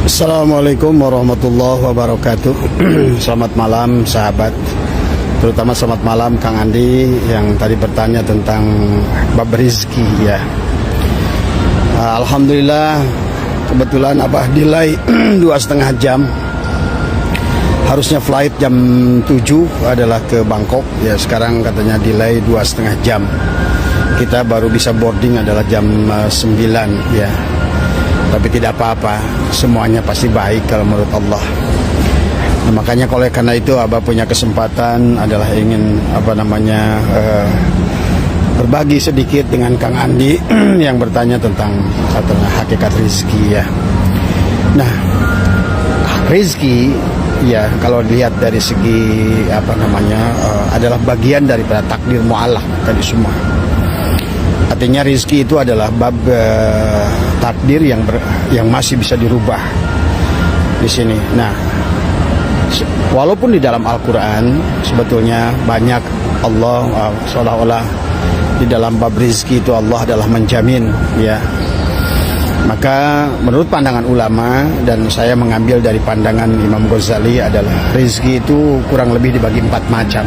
Assalamualaikum warahmatullahi wabarakatuh. Selamat malam sahabat, terutama selamat malam Kang Andi yang tadi bertanya tentang bab rezeki ya. Alhamdulillah kebetulan Abah delay 2,5 jam. Harusnya flight jam 7 adalah ke Bangkok ya, sekarang katanya delay 2,5 jam. Kita baru bisa boarding adalah jam 9 ya. Tapi tidak apa-apa, semuanya pasti baik kalau menurut Allah. Nah, makanya karena itu Abah punya kesempatan adalah ingin berbagi sedikit dengan Kang Andi yang bertanya tentang hakikat rezeki ya. Nah, rezeki ya kalau dilihat dari segi adalah bagian daripada takdir mu'allaq tadi semua. Artinya rezeki itu adalah bab takdir yang masih bisa dirubah di sini. Nah, walaupun di dalam Al-Quran sebetulnya banyak Allah seolah-olah di dalam bab rezeki itu Allah adalah menjamin ya. Maka menurut pandangan ulama dan saya mengambil dari pandangan Imam Ghazali adalah rezeki itu kurang lebih dibagi 4 macam.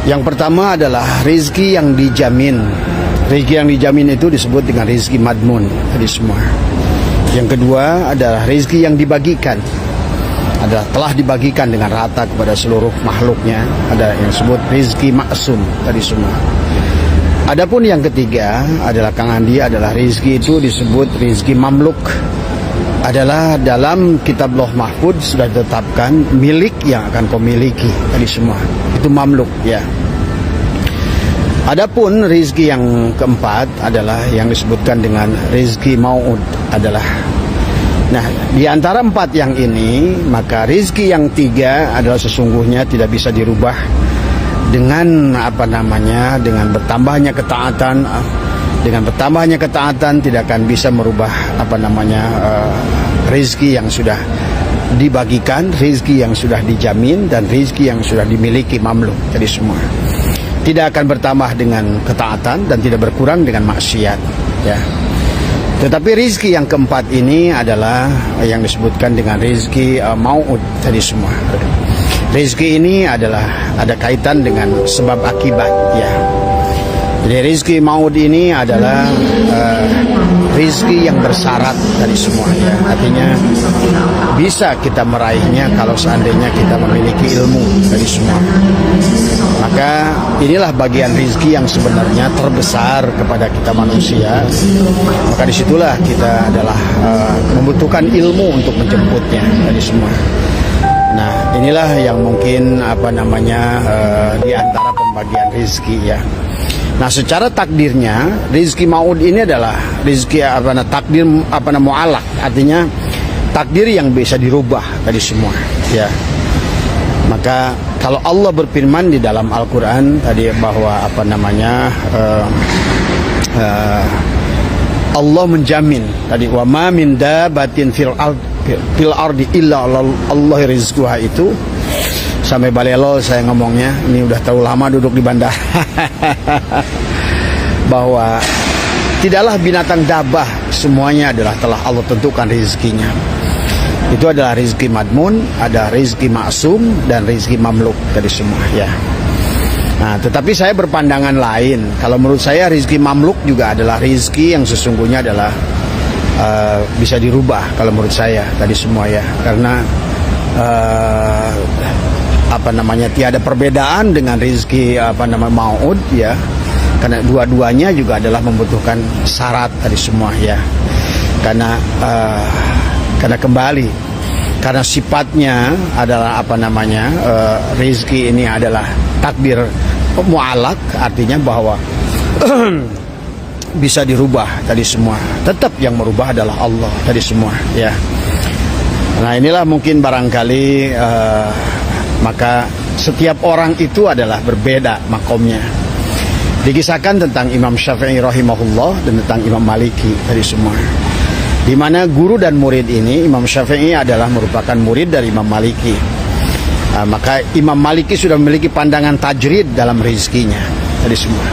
Yang pertama adalah rezeki yang dijamin. Rezeki yang dijamin itu disebut dengan rezeki madmun tadi semua. Yang kedua adalah rezeki yang dibagikan. Adalah telah dibagikan dengan rata kepada seluruh makhluknya. Ada yang disebut rezeki maksum tadi semua. Adapun yang ketiga adalah Kang Andi adalah rezeki itu disebut rezeki mamluk. Adalah dalam kitab Lauh Mahfud sudah ditetapkan milik yang akan kau miliki tadi semua. Itu mamluk ya. Adapun rezeki yang keempat adalah yang disebutkan dengan rezeki mau'ud dengan Nah, di antara 4 yang ini, maka rezeki yang 3 adalah sesungguhnya tidak bisa dirubah dengan dengan bertambahnya ketaatan. Dengan bertambahnya ketaatan tidak akan bisa merubah rezeki yang sudah dibagikan, rezeki yang sudah dijamin, dan rezeki yang sudah dimiliki mamluk tadi semua. Tidak akan bertambah dengan ketaatan dan tidak berkurang dengan maksiat ya. Tetapi rezeki yang keempat ini adalah yang disebutkan dengan rezeki mau'ud tadi semua. Rezeki ini adalah ada kaitan dengan sebab akibat ya. Jadi rezeki maud ini adalah rezeki yang bersyarat tadi semua ya. Artinya bisa kita meraihnya kalau seandainya kita memiliki ilmu tadi semua. Maka inilah bagian rezeki yang sebenarnya terbesar kepada kita manusia. Maka disitulah kita adalah membutuhkan ilmu untuk menjemputnya tadi semua. Nah, inilah yang mungkin di antara pembagian rezeki ya. Nah, secara takdirnya rezeki maud ini adalah rezeki takdir mu'allaq, artinya takdir yang bisa dirubah tadi semua ya. Maka kalau Allah berfirman di dalam Al-Qur'an tadi bahwa Allah menjamin tadi wa ma min dabatin fil ardi illa Allah rizquha itu. Sampai balelo saya ngomongnya, ini udah terlalu lama duduk di bandara. Bahwa tidaklah binatang dabah, semuanya adalah telah Allah tentukan rezekinya. Itu adalah rezeki madmun, ada rezeki maksum, dan rezeki mamluk dari semua ya. Nah, tetapi saya berpandangan lain. Kalau menurut saya rezeki mamluk juga adalah rezeki yang sesungguhnya adalah bisa dirubah kalau menurut saya tadi semua ya. Karena tiada perbedaan dengan rezeki mau'ud ya. Karena dua-duanya juga adalah membutuhkan syarat tadi semua ya. Karena kembali karena sifatnya adalah rezeki ini adalah takdir mu'allaq, artinya bahwa bisa dirubah tadi semua. Tetap yang merubah adalah Allah tadi semua ya. Nah, inilah mungkin barangkali maka setiap orang itu adalah berbeda makomnya. Dikisahkan tentang Imam Syafi'i rahimahullah dan tentang Imam Maliki tadi semua. Di mana guru dan murid ini, Imam Syafi'i adalah merupakan murid dari Imam Maliki. Maka Imam Maliki sudah memiliki pandangan tajrid dalam rezekinya tadi semua.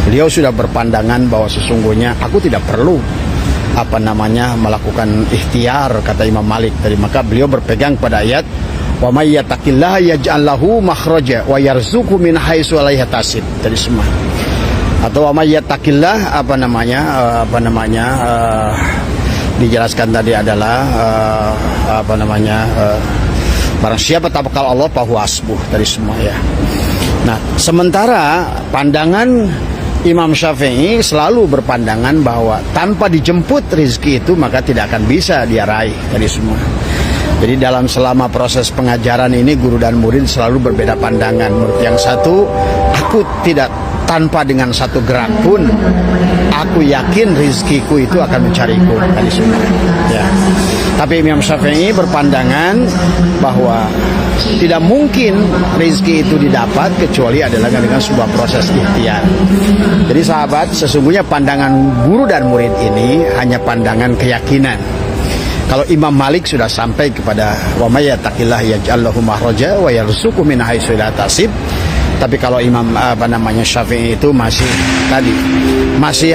Beliau sudah berpandangan bahwa sesungguhnya aku tidak perlu melakukan ikhtiar, kata Imam Malik tadi. Maka beliau berpegang pada ayat wa may yattaqillaha yaj'al lahu makhraja wa yarzuqhu min haitsu la yahtasib tadi semua. Atau wa may yattaqillah dijelaskan tadi adalah barang siapa tawakal Allah fahuwa hasbuh tadi semua ya. Nah, sementara pandangan Imam Syafi'i selalu berpandangan bahwa tanpa dijemput rezeki itu maka tidak akan bisa dia raih tadi semua. Jadi selama proses pengajaran ini guru dan murid selalu berbeda pandangan. Menurut yang satu, aku tidak tanpa dengan satu gerak pun aku yakin rezekiku itu akan mencariku tadi semua ya. Tapi Imam Syafi'i berpandangan bahwa tidak mungkin rezeki itu didapat kecuali adalah dengan sebuah proses ikhtiar. Jadi sahabat, sesungguhnya pandangan guru dan murid ini hanya pandangan keyakinan. Kalau Imam Malik sudah sampai kepada wa may yattaqillah yaj'al lahu makhraja wa yarzuqhu min haitsu la yahtasib. Tapi kalau Imam Syafi'i itu masih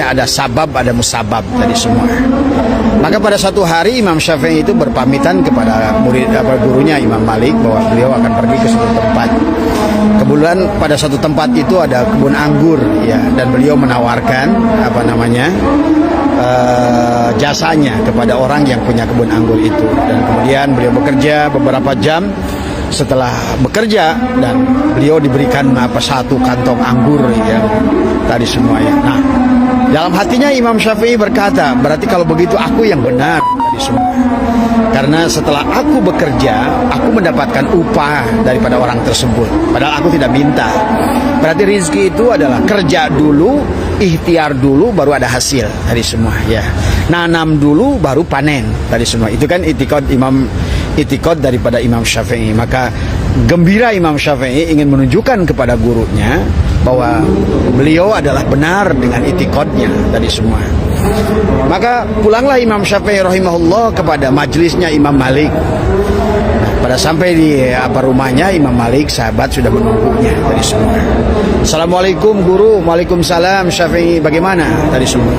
ada sabab, ada musabab tadi semua. Maka pada satu hari Imam Syafi'i itu berpamitan kepada gurunya Imam Malik bahwa beliau akan pergi ke suatu tempat. Kebetulan pada satu tempat itu ada kebun anggur ya, dan beliau menawarkan jasanya kepada orang yang punya kebun anggur itu. Dan kemudian beliau bekerja beberapa jam. Setelah bekerja dan beliau diberikan satu kantong anggur yang tadi semuanya. Nah, dalam hatinya Imam Syafi'i berkata, berarti kalau begitu aku yang benar tadi semua. Karena setelah aku bekerja, aku mendapatkan upah daripada orang tersebut. Padahal aku tidak minta. Berarti rezeki itu adalah kerja dulu, ikhtiar dulu, baru ada hasil tadi semua ya. Nanam dulu, baru panen tadi semua. Itu kan itikad daripada Imam Syafi'i. Maka gembira Imam Syafi'i ingin menunjukkan kepada gurunya bahwa beliau adalah benar dengan itikadnya tadi semua. Maka pulanglah Imam Syafi'i rahimahullah kepada majelisnya Imam Malik. Pada sampai di rumahnya Imam Malik, sahabat sudah menunggunya tadi semua. Assalamualaikum guru. Waalaikumsalam Syafi'i, bagaimana tadi semua.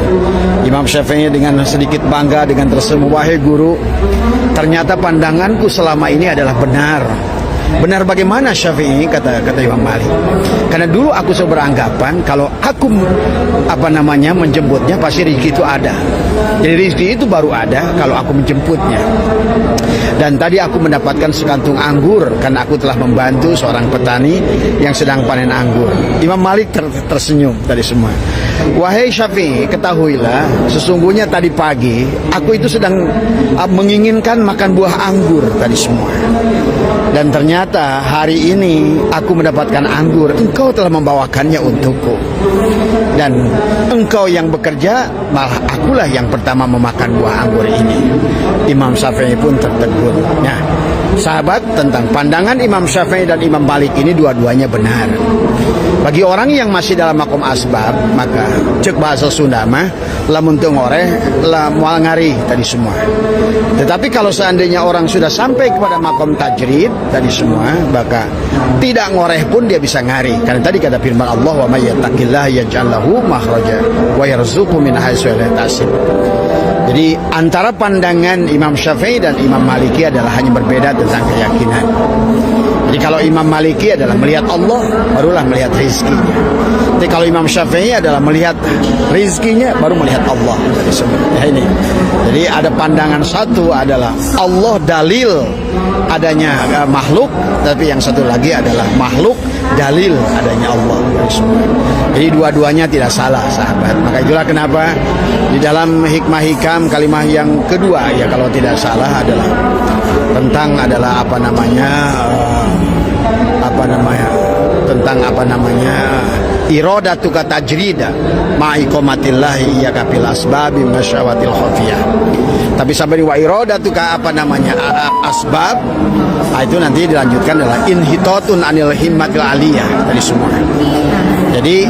Imam Syafi'i dengan sedikit bangga, dengan tersenyum, wahai guru, ternyata pandanganku selama ini adalah benar. Benar bagaimana Syafi'i, kata Imam Malik. Karena dulu aku selalu beranggapan kalau aku menjemputnya pasti rezeki itu ada. Jadi rezeki itu baru ada kalau aku menjemputnya. Dan tadi aku mendapatkan sekantung anggur karena aku telah membantu seorang petani yang sedang panen anggur. Imam Malik tersenyum tadi semua. Wahai Syafi'i, ketahuilah sesungguhnya tadi pagi aku itu sedang menginginkan makan buah anggur tadi semua. Dan ternyata hari ini aku mendapatkan anggur, engkau telah membawakannya untukku. Dan engkau yang bekerja, malah akulah yang pertama memakan buah anggur ini. Imam Syafi'i pun tertegun. Nah, sahabat, tentang pandangan Imam Syafi'i dan Imam Malik ini dua-duanya benar. Bagi orang yang masih dalam makom asbab, maka cek bahasa Sunda mah lamun teu ngoreh la moal ngari tadi semua. Tetapi kalau seandainya orang sudah sampai kepada makom tajrid tadi semua, maka tidak ngoreh pun dia bisa ngari. Karena tadi kata firman Allah, wa may yattaqillaha yaj'al lahu makhraja wa yarzuqhu min haitsu la yahtasib. Jadi antara pandangan Imam Syafi'i dan Imam Maliki adalah hanya berbeda tentang keyakinan. Jadi kalau Imam Maliki adalah melihat Allah, barulah melihat rizkinya. Tapi kalau Imam Syafi'i adalah melihat rizkinya, baru melihat Allah. Ini. Jadi ada pandangan satu adalah Allah dalil adanya makhluk, tapi yang satu lagi adalah makhluk dalil adanya Allah. Jadi dua-duanya tidak salah, sahabat. Maka itulah kenapa di dalam hikmah hikam kalimat yang kedua, ya kalau tidak salah adalah tentang iradatuka tajrida ma'iqamatillahi ya kapil asbabi masyawatil khafiyah. Tapi sampai wa iradatuka asbab, itu nanti dilanjutkan adalah inhitatun anil himmatil aliyah dari semua. Jadi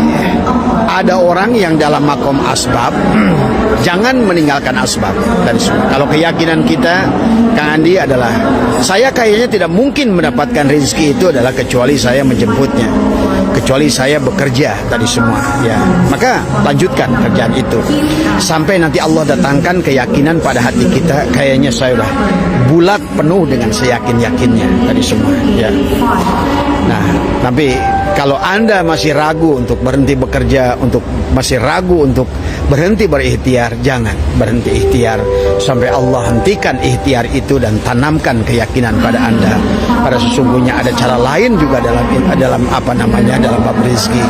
ada orang yang dalam makom asbab Jangan meninggalkan asbab dan semua. Kalau keyakinan kita, Kang Andi, adalah saya kayaknya tidak mungkin mendapatkan rezeki itu adalah kecuali saya menjemputnya, kecuali saya bekerja tadi semua, ya. Maka lanjutkan kerjaan itu sampai nanti Allah datangkan keyakinan pada hati kita. Kayaknya saya udah bulat penuh dengan seyakin-yakinnya tadi semua, ya. Nah, tapi kalau Anda masih ragu untuk berhenti bekerja, masih ragu untuk berhenti berikhtiar, jangan berhenti ikhtiar sampai Allah hentikan ikhtiar itu dan tanamkan keyakinan pada Anda. Pada sesungguhnya ada cara lain juga dalam bab rezeki,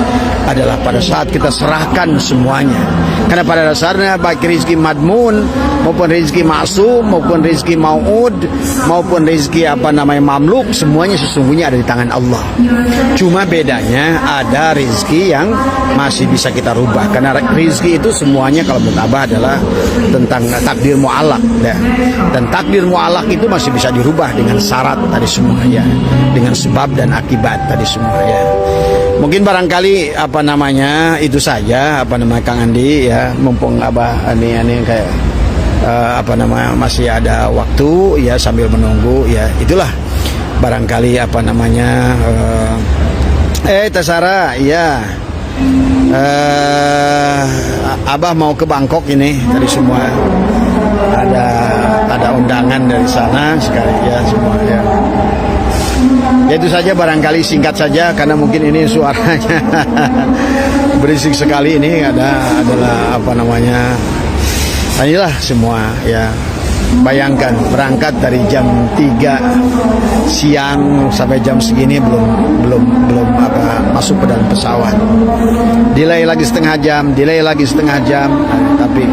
adalah pada saat kita serahkan semuanya. Karena pada dasarnya baik rezeki madmun maupun rezeki maksum maupun rezeki mau'ud maupun rezeki mamluk, semuanya sesungguhnya ada di tangan Allah. Cuma bedanya ada rezeki yang masih bisa kita rubah, karena rezeki itu semuanya kalau menurut Abah adalah tentang takdir mu'alak, ya. Dan takdir mu'alak itu masih bisa dirubah dengan syarat tadi semua, ya, dengan sebab dan akibat tadi semua, ya. Mungkin barangkali itu saja Kang Andi, ya, mumpung Abah ini kayak masih ada waktu, ya, sambil menunggu, ya, itulah barangkali Tasara, ya, Abah mau ke Bangkok ini tadi semua, ada undangan dari sana sekali, ya, semua, ya. Ya, itu saja barangkali, singkat saja karena mungkin ini suaranya berisik sekali. Ini adalah inilah semua, ya. Bayangkan berangkat dari jam 3 siang sampai jam segini belum masuk ke dalam pesawat. Delay lagi setengah jam. Tapi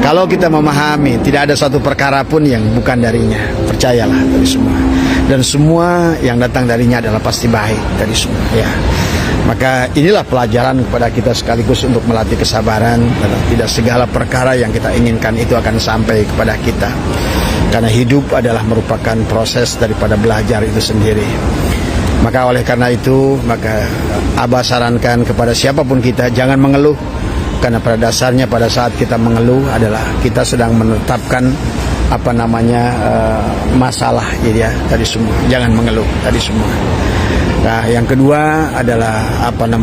kalau kita memahami tidak ada satu perkara pun yang bukan darinya, percayalah dari semua. Dan semua yang datang darinya adalah pasti baik dari semua, ya. Maka inilah pelajaran kepada kita sekaligus untuk melatih kesabaran. Tidak segala perkara yang kita inginkan itu akan sampai kepada kita, karena hidup adalah merupakan proses daripada belajar itu sendiri. Maka oleh karena itu, maka Abah sarankan kepada siapapun kita, jangan mengeluh. Karena pada dasarnya pada saat kita mengeluh adalah kita sedang menetapkan masalah, ya, tadi semua. Jangan mengeluh tadi semua. Nah, yang kedua adalah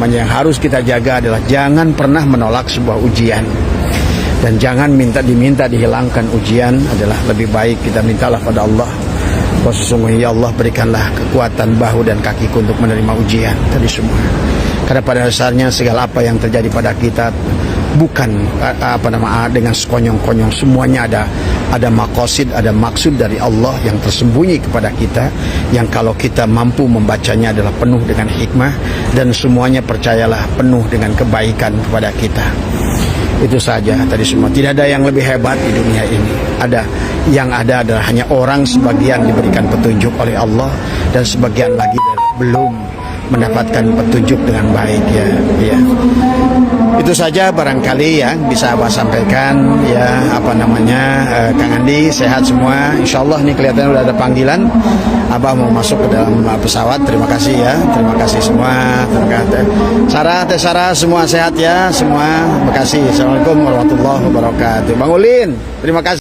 yang harus kita jaga adalah jangan pernah menolak sebuah ujian, dan jangan diminta dihilangkan ujian. Adalah lebih baik kita mintalah pada Allah, bahwa sesungguhnya Allah berikanlah kekuatan bahu dan kakiku untuk menerima ujian tadi semua. Karena pada dasarnya segala apa yang terjadi pada kita bukan dengan sekonyong-konyong, semuanya ada makosid, ada maksud dari Allah yang tersembunyi kepada kita, yang kalau kita mampu membacanya adalah penuh dengan hikmah, dan semuanya percayalah penuh dengan kebaikan kepada kita. Itu saja tadi semua. Tidak ada yang lebih hebat di dunia ini. Yang ada adalah hanya orang sebagian diberikan petunjuk oleh Allah dan sebagian lagi belum mendapatkan petunjuk dengan baik, ya. Itu saja barangkali yang bisa Abah sampaikan, ya. Kang Andi sehat semua, insyaallah. Nih kelihatannya udah ada panggilan, Abah mau masuk ke dalam pesawat. Terima kasih, ya, terima kasih semua. Terima kasih Sarah, semua sehat, ya, semua. Terima kasih. Assalamualaikum warahmatullahi wabarakatuh. Bang Ulin, terima kasih.